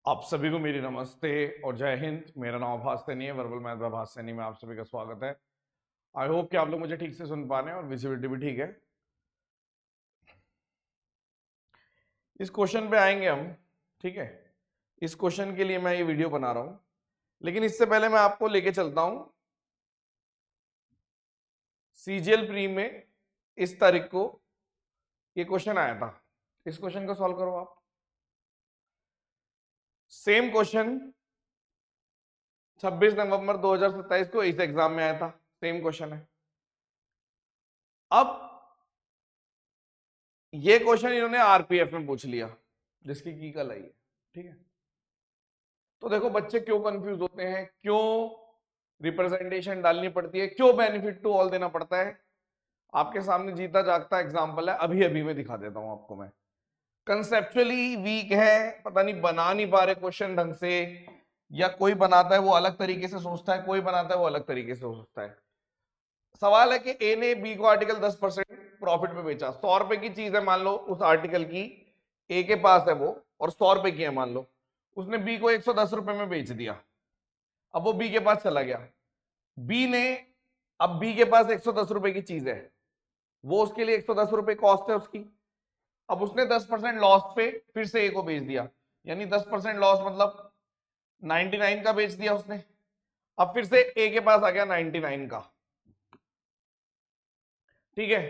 आप सभी को मेरी नमस्ते और जय हिंद। मेरा नाम आभास सैनी है, वर्बल मैथ आभास सैनी में आप सभी का स्वागत है। आई होप कि आप लोग मुझे ठीक से सुन पा रहे हैं और विजिबिलिटी भी ठीक है। इस क्वेश्चन पे आएंगे हम, ठीक है। इस क्वेश्चन के लिए मैं ये वीडियो बना रहा हूं, लेकिन इससे पहले मैं आपको लेके चलता हूं सीजीएल प्री में। इस तारीख को ये क्वेश्चन आया था। इस क्वेश्चन को सॉल्व करो आप। सेम क्वेश्चन 26 नवंबर 2027 को इस एग्जाम में आया था। सेम क्वेश्चन है। अब ये क्वेश्चन इन्होंने आरपीएफ में पूछ लिया, जिसकी की कल आई है, ठीक है। तो देखो बच्चे क्यों कंफ्यूज होते हैं, क्यों रिप्रेजेंटेशन डालनी पड़ती है, क्यों बेनिफिट टू ऑल देना पड़ता है। आपके सामने जीता जागता एग्जांपल है, अभी अभी मैं दिखा देता हूं आपको। मैं कंसेप्चुअली वीक है, पता नहीं बना नहीं पा रहे क्वेश्चन ढंग से, या कोई बनाता है वो अलग तरीके से सोचता है, कोई बनाता है वो अलग तरीके से सोचता है। सवाल है कि ए ने बी को आर्टिकल 10% प्रॉफिट पे बेचा। 100 रुपए की चीज है, मान लो उस आर्टिकल की ए के पास है वो, और 100 रुपए की है मान लो। उसने बी को 110 रुपए में बेच दिया। अब वो बी के पास चला गया। बी ने, अब बी के पास 110 रुपए की चीज है, वो उसके लिए 110 रुपए कॉस्ट है उसकी। अब उसने 10% लॉस पे फिर से ए को बेच दिया, यानी 10% लॉस मतलब 99 का बेच दिया उसने। अब फिर से ए के पास आ गया 99 का, ठीक है।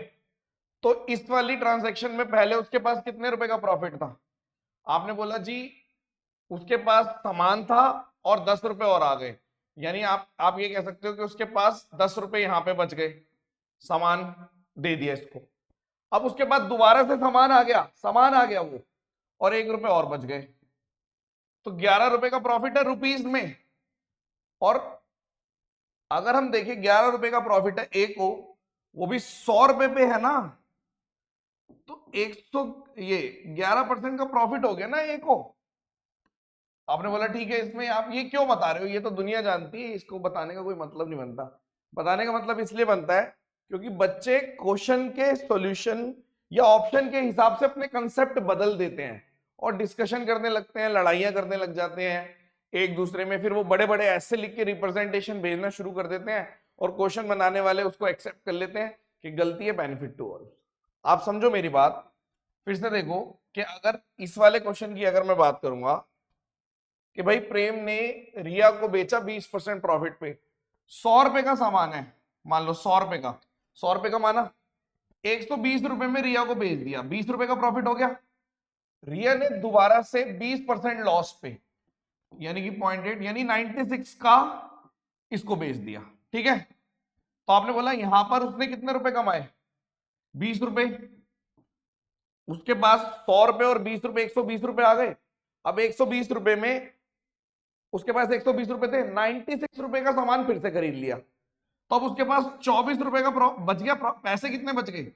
तो इस वाली ट्रांजैक्शन में पहले उसके पास कितने रुपए का प्रॉफिट था? आपने बोला जी उसके पास सामान था और 10 रुपए और आ गए, यानी आप ये कह सकते हो कि उसके पास 10 रुपए यहां पे बच गए, सामान दे दिया इसको। अब उसके बाद दोबारा से सामान आ गया वो, और 1 रुपए और बच गए। तो 11 रुपए का प्रॉफिट है रुपीज में। और अगर हम देखें 11 रुपए का प्रॉफिट है ए को, वो भी 100 रुपए पे है ना, तो 100, ये 11% का प्रॉफिट हो गया ना ए को। आपने बोला ठीक है, इसमें आप ये क्यों बता रहे हो, ये तो दुनिया जानती है, इसको बताने का कोई मतलब नहीं बनता। बताने का मतलब इसलिए बनता है क्योंकि बच्चे क्वेश्चन के सॉल्यूशन या ऑप्शन के हिसाब से अपने कंसेप्ट बदल देते हैं और डिस्कशन करने लगते हैं, लड़ाइयां करने लग जाते हैं एक दूसरे में। फिर वो बड़े बड़े ऐसे लिख के रिप्रेजेंटेशन भेजना शुरू कर देते हैं और क्वेश्चन बनाने वाले उसको एक्सेप्ट कर लेते हैं कि गलती है, बेनिफिट टू ऑल। आप समझो मेरी बात। फिर से देखो कि अगर इस वाले क्वेश्चन की अगर मैं बात करूंगा कि भाई प्रेम ने रिया को बेचा 20% प्रॉफिट पे, 100 रुपए का सामान है, मान लो 100 रुपए का, 100 रुपए का माना, 120 रुपए में रिया को बेच दिया, 20 रुपए का प्रॉफिट हो गया। रिया ने दोबारा से 20% लॉस पे, यानी कि 0.8 यानी 96 का इसको बेच दिया, ठीक है। तो आपने बोला यहां पर उसने कितने रुपए कमाए? 20 रुपए। उसके पास 100 रुपए और 20 रुपए, 120 रुपए आ गए। अब 120 रुपए में उसके पास 120 रुपए थे, 96 रुपए का सामान फिर से खरीद लिया। तो अब उसके पास 24 रुपए का बच गया। पैसे कितने बच गए?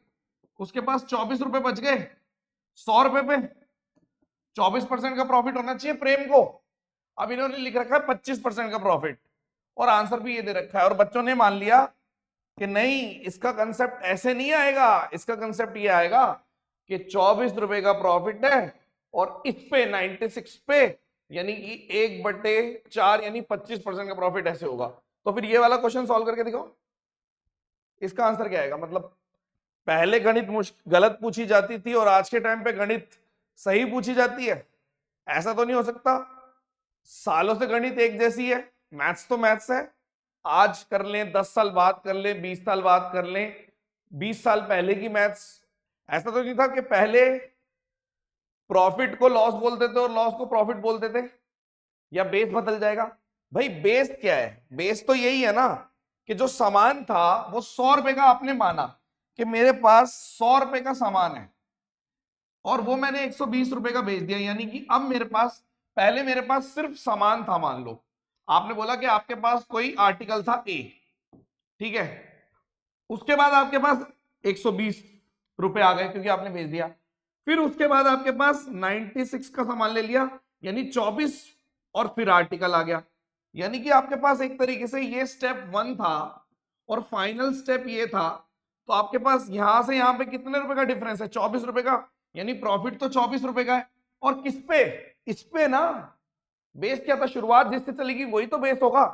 उसके पास 24 रुपए बच गए 100 रुपए पे। 24% का प्रॉफिट होना चाहिए प्रेम को। अब इन्होंने लिख रखा है 25% का प्रॉफिट, और आंसर भी ये दे रखा है, और बच्चों ने मान लिया कि नहीं, इसका कंसेप्ट ऐसे नहीं आएगा, इसका कंसेप्ट ये आएगा कि 24 रुपए का प्रॉफिट है और इस पे 96 पे, यानी कि 1/4 यानी 25% का प्रॉफिट ऐसे होगा। तो फिर ये वाला क्वेश्चन सॉल्व करके दिखाओ, इसका आंसर क्या आएगा। मतलब पहले गणित गलत पूछी जाती थी और आज के टाइम पे गणित सही पूछी जाती है? ऐसा तो नहीं हो सकता। सालों से गणित एक जैसी है, मैथ्स तो मैथ्स है। आज कर लें, 10 साल बाद कर लें, 20 साल बाद कर लें, 20 साल पहले की मैथ्स। ऐसा तो नहीं था कि पहले प्रॉफिट को लॉस बोलते थे और लॉस को प्रॉफिट बोलते थे, या बेस बदल जाएगा। भाई बेस क्या है? बेस तो यही है ना कि जो सामान था वो 100 रुपए का, आपने माना कि मेरे पास 100 रुपए का सामान है और वो मैंने 120 रुपए का बेच दिया, यानी कि अब मेरे पास, पहले मेरे पास सिर्फ सामान था मान लो। आपने बोला कि आपके पास कोई आर्टिकल था ए, ठीक है। उसके बाद आपके पास 120 रुपए आ गए क्योंकि आपने भेज दिया। फिर उसके बाद आपके पास 96 का सामान ले लिया, यानी 24, और फिर आर्टिकल आ गया। यानी कि आपके पास एक तरीके से ये स्टेप 1 था और फाइनल स्टेप ये था। तो आपके पास यहां से यहां पे कितने रुपए का डिफरेंस है? 24 रुपए का, यानी प्रॉफिट तो 24 रुपए का है। और किस पे? इस पे ना, बेस क्या था, शुरुआत जिससे चलेगी वही तो बेस होगा।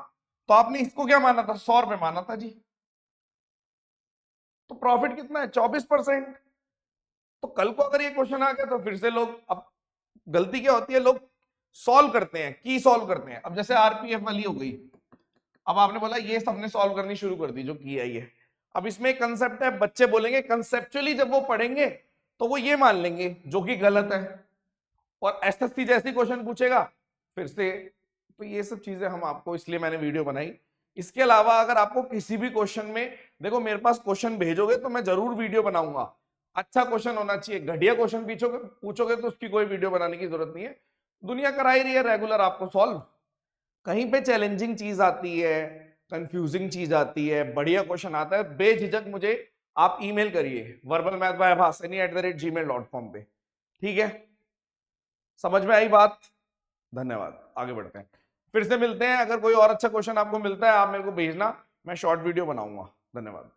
तो आपने इसको क्या माना था, 100 रुपए माना था जी, तो प्रॉफिट कितना है, 24%। तो कल को अगर ये क्वेश्चन आ गया तो फिर से लोग, अब गलती क्या होती है, लोग सॉल्व करते हैं, की सॉल्व करते हैं। अब जैसे आरपीएफ वाली हो गई, अब आपने बोला ये सबने सॉल्व करनी शुरू कर दी जो की है ये। अब इसमें एक कंसेप्ट है, बच्चे बोलेंगे कंसेप्चुअली जब वो पढ़ेंगे तो वो ये मान लेंगे जो कि गलत है, और एसएससी जैसी क्वेश्चन पूछेगा फिर से। तो ये सब चीजें हम आपको, इसलिए मैंने वीडियो बनाई। इसके अलावा अगर आपको किसी भी क्वेश्चन में, देखो मेरे पास क्वेश्चन भेजोगे तो मैं जरूर वीडियो बनाऊंगा। अच्छा क्वेश्चन होना चाहिए, घटिया क्वेश्चन पूछोगे तो उसकी कोई वीडियो बनाने की जरूरत नहीं है। दुनिया करा ही रही है रेगुलर आपको सॉल्व। कहीं पे चैलेंजिंग चीज आती है, कंफ्यूजिंग चीज आती है, बढ़िया क्वेश्चन आता है, बेझिझक मुझे आप ईमेल करिए verbalmathbyabhasani@gmail.com पे। ठीक है, समझ में आई बात? धन्यवाद, आगे बढ़ते हैं, फिर से मिलते हैं। अगर कोई और अच्छा क्वेश्चन आपको मिलता है आप मेरे को भेजना, मैं शॉर्ट वीडियो बनाऊंगा। धन्यवाद।